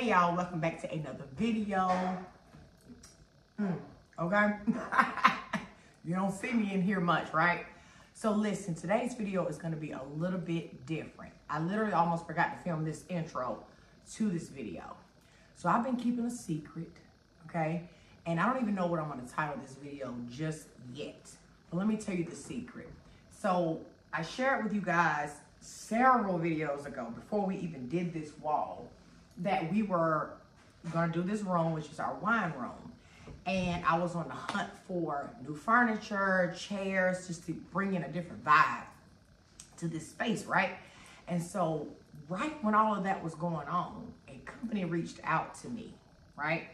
Hey y'all, welcome back to another video. Okay. You don't see me in here much, right? So listen, today's video is going to be a little bit different. I literally almost forgot to film this intro to this video. So I've been keeping a secret, okay? And I don't even know what I'm going to title this video just yet. But let me tell you the secret. So I shared with you guys several videos ago, before we even did this wall, that we were going to do this room, which is our wine room. And I was on the hunt for new furniture, chairs, just to bring in a different vibe to this space, right? And so right when all of that was going on, a company reached out to me, right?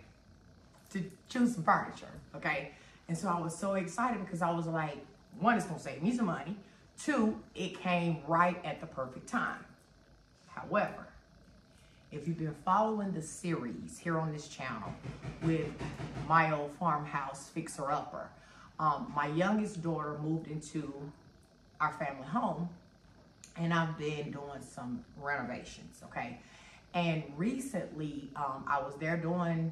To choose some furniture, okay? And so I was so excited because I was like, one, it's gonna save me some money. Two, it came right at the perfect time. However, if you've been following the series here on this channel with my old farmhouse fixer-upper, my youngest daughter moved into our family home, and I've been doing some renovations, okay? And recently, I was there doing,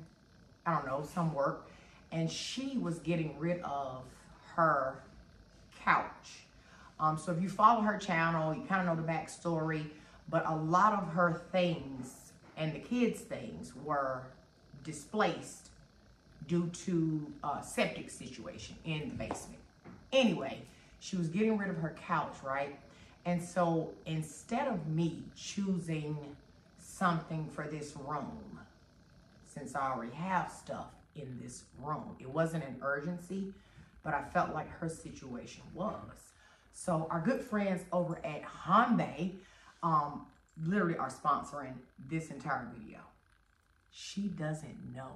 I don't know, some work, and she was getting rid of her couch. So if you follow her channel, you kind of know the backstory, but a lot of her things and the kids' things were displaced due to a septic situation in the basement. Anyway, she was getting rid of her couch, right? And so instead of me choosing something for this room, since I already have stuff in this room, it wasn't an urgency, but I felt like her situation was. So our good friends over at Honbay literally are sponsoring this entire video. She doesn't know.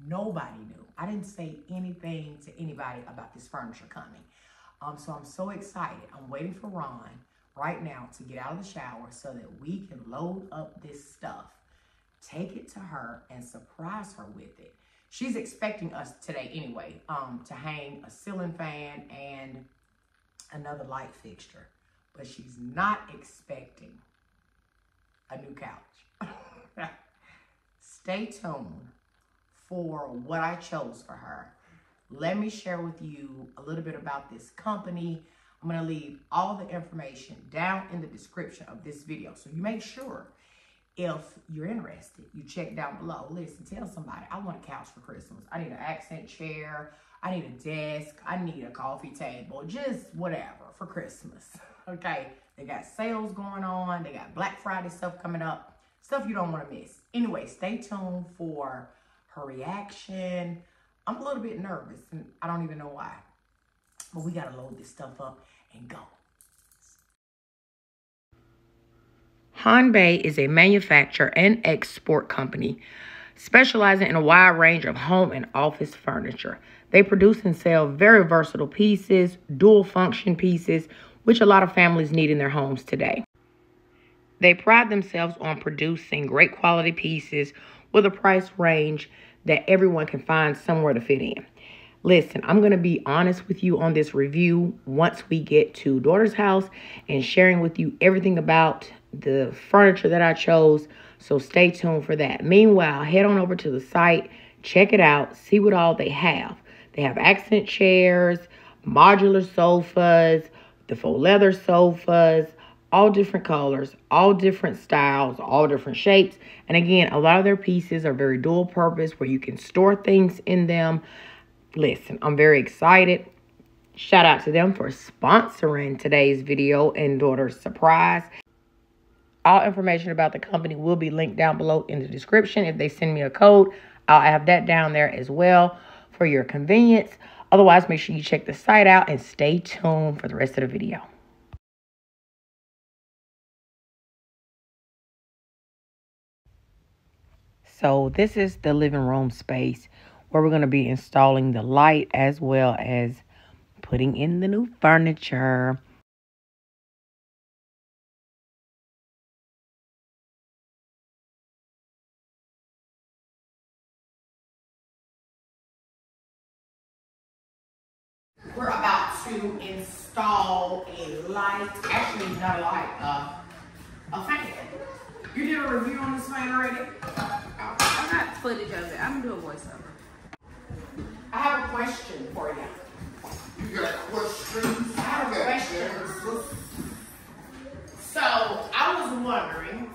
Nobody knew. I didn't say anything to anybody about this furniture coming. So I'm so excited. I'm waiting for Ron right now to get out of the shower so that we can load up this stuff, take it to her, and surprise her with it. She's expecting us today anyway, to hang a ceiling fan and another light fixture, but she's not expecting a new couch. Stay tuned for what I chose for her. Let me share with you a little bit about this company. I'm going to leave all the information down in the description of this video, so you make sure, if you're interested, you check down below. Listen, tell somebody, I want a couch for Christmas. I need an accent chair. I need a desk. I need a coffee table. Just whatever for Christmas. Okay? They got sales going on. They got Black Friday stuff coming up. Stuff you don't want to miss. Anyway, stay tuned for her reaction. I'm a little bit nervous, and I don't even know why. But we got to load this stuff up and go. Honbay is a manufacturer and export company specializing in a wide range of home and office furniture. They produce and sell very versatile pieces, dual function pieces, which a lot of families need in their homes today. They pride themselves on producing great quality pieces with a price range that everyone can find somewhere to fit in. Listen, I'm going to be honest with you on this review once we get to daughter's house and sharing with you everything about the furniture that I chose. So stay tuned for that. Meanwhile, head on over to the site, check it out, see what all they have. They have accent chairs, modular sofas, the faux leather sofas, all different colors, all different styles, all different shapes. And again, a lot of their pieces are very dual purpose where you can store things in them. Listen, I'm very excited. Shout out to them for sponsoring today's video and daughter's surprise. All information about the company will be linked down below in the description. If they send me a code, I'll have that down there as well for your convenience. Otherwise, make sure you check the site out and stay tuned for the rest of the video. So this is the living room space where we're going to be installing the light as well as putting in the new furniture. We're about to install a light, actually not a light, a fan. You did a review on this man already? I got footage of it. I'm doing voiceover. I have a question for you. You got questions? I have questions. So, I was wondering,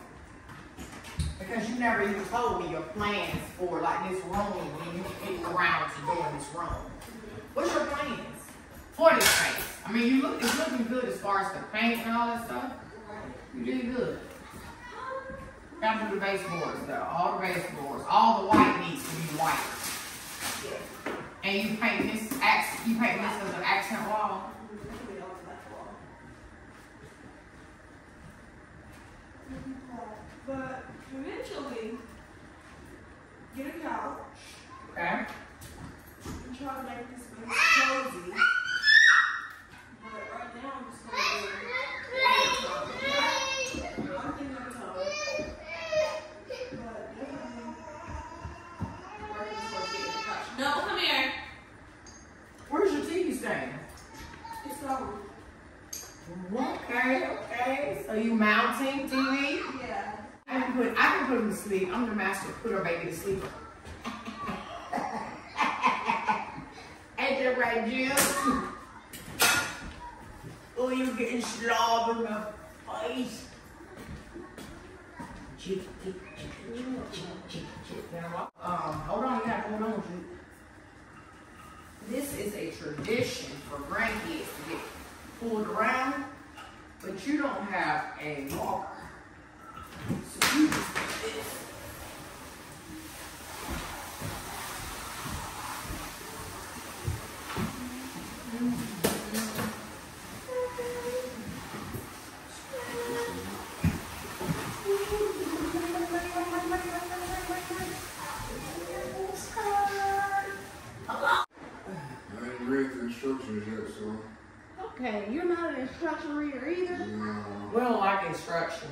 because you never even told me your plans for like this room when you get around to doing this room. What's your plans for this space? I mean, it's looking good as far as the paint and all that stuff. You did good. Got to do the baseboards though, all the baseboards. All the white needs to be white. And you paint this as an accent wall. But eventually, get a couch. Okay. And try to make this space cozy. But right now, I'm just going to do one thing at a time. But definitely, working towards getting the couch. No, come here. Where's your TV stand? It's over. Okay. So you mounting TV? Yeah. I can put him to sleep. I'm the master. Put our baby to sleep. Ain't that right, Jim? Oh, you getting slob in my face. Hold on, you gotta hold on. This is a tradition for grandkids to get pulled around, but you don't have a walker. So you just do this. Instructions yet, so. Okay, you're not an instruction reader either. No. We don't like instructions.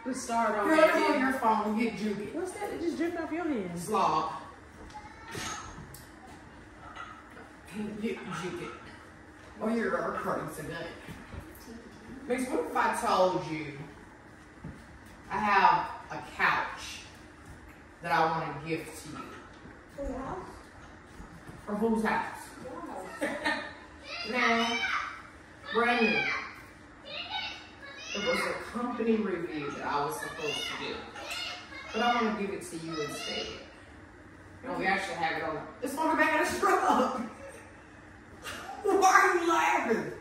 Let's start on Girl, that. come on your phone, get juked. What's that? It just dripped off your hands. Slob. Get juked. Or you're recording tonight. Mix, what if I told you I have a couch that I want to give to you? For your house? For whose house? Now, brand new. It was a company review that I was supposed to do. But I want to give it to you instead. You know, we actually have it on. It's on the back of the truck. Why are you laughing?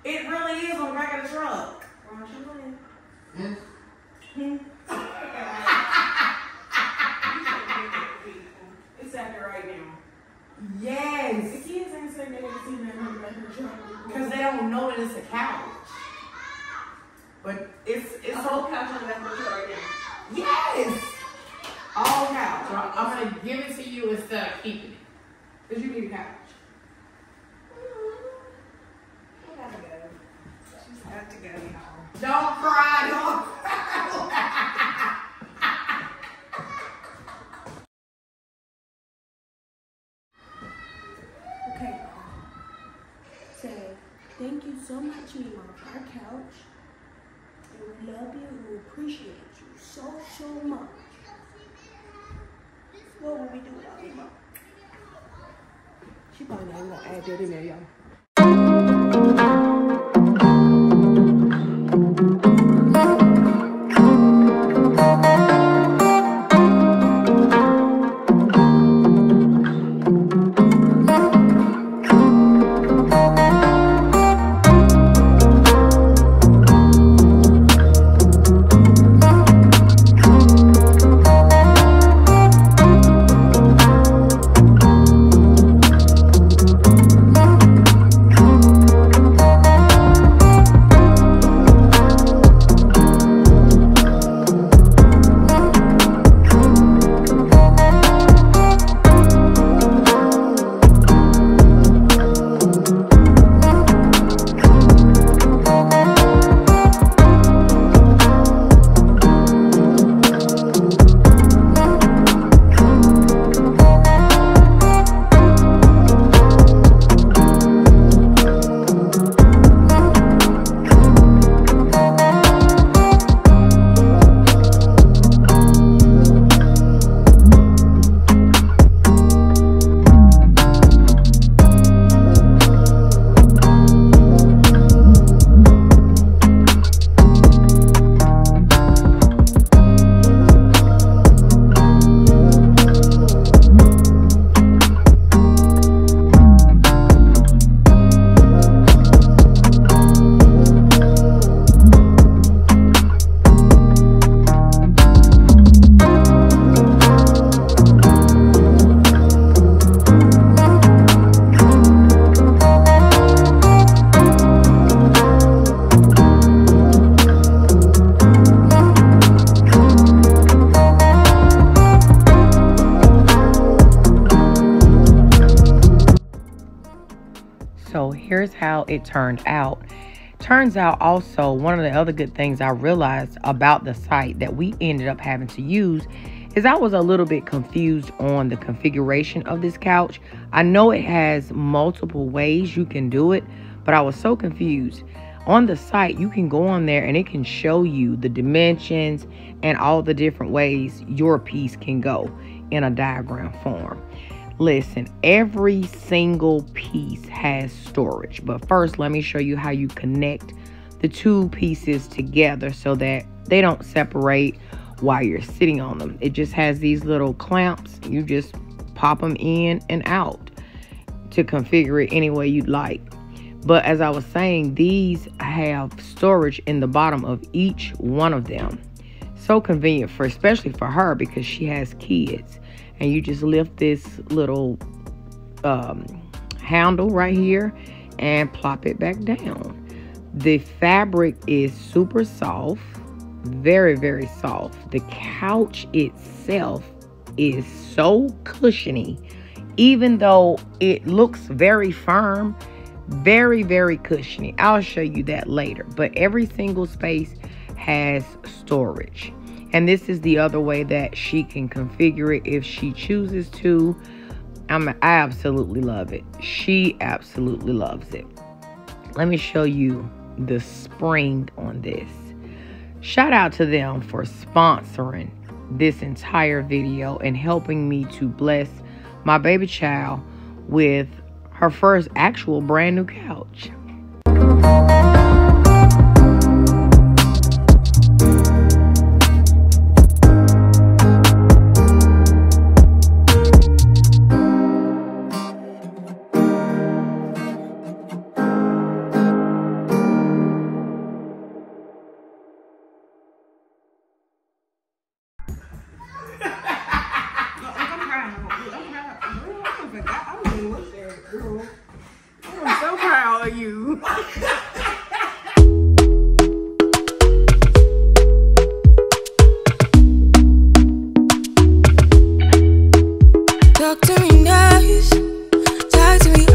It really is on the back of the truck. Why don't you win? It's out there right now. Yes. The kids ain't saying they never seen that on the back of the truck. Because they don't know that it's a couch. But it's A whole couch on the back of the truck right now. yes. All couch. I'm going to give it to you instead of keeping it. Because you need a couch. I gotta go. She's got to go, y'all. Don't cry. Don't cry. Okay, so thank you so much, Mima, for our couch. And we love you and we appreciate you so much. What will we do without Mima? She probably not even gonna add that in there, y'all. So here's how it turned out. Turns out also, one of the other good things I realized about the site that we ended up having to use is I was a little bit confused on the configuration of this couch. I know it has multiple ways you can do it, but I was so confused. On the site, you can go on there and it can show you the dimensions and all the different ways your piece can go in a diagram form. Listen, every single piece has storage, but first let me show you how you connect the two pieces together so that they don't separate while you're sitting on them. It just has these little clamps. You just pop them in and out to configure it any way you'd like. But as I was saying, these have storage in the bottom of each one of them. So convenient for, especially for her, because she has kids. And you just lift this little handle right here and plop it back down. The fabric is super soft, very, very soft. The couch itself is so cushiony, even though it looks very firm, very, very cushiony. I'll show you that later. But every single space has storage. And this is the other way that she can configure it if she chooses to. I absolutely love it. She absolutely loves it. Let me show you the spring on this. Shout out to them for sponsoring this entire video and helping me to bless my baby child with her first actual brand new couch. I'm so proud of you. Talk to me nice, talk to me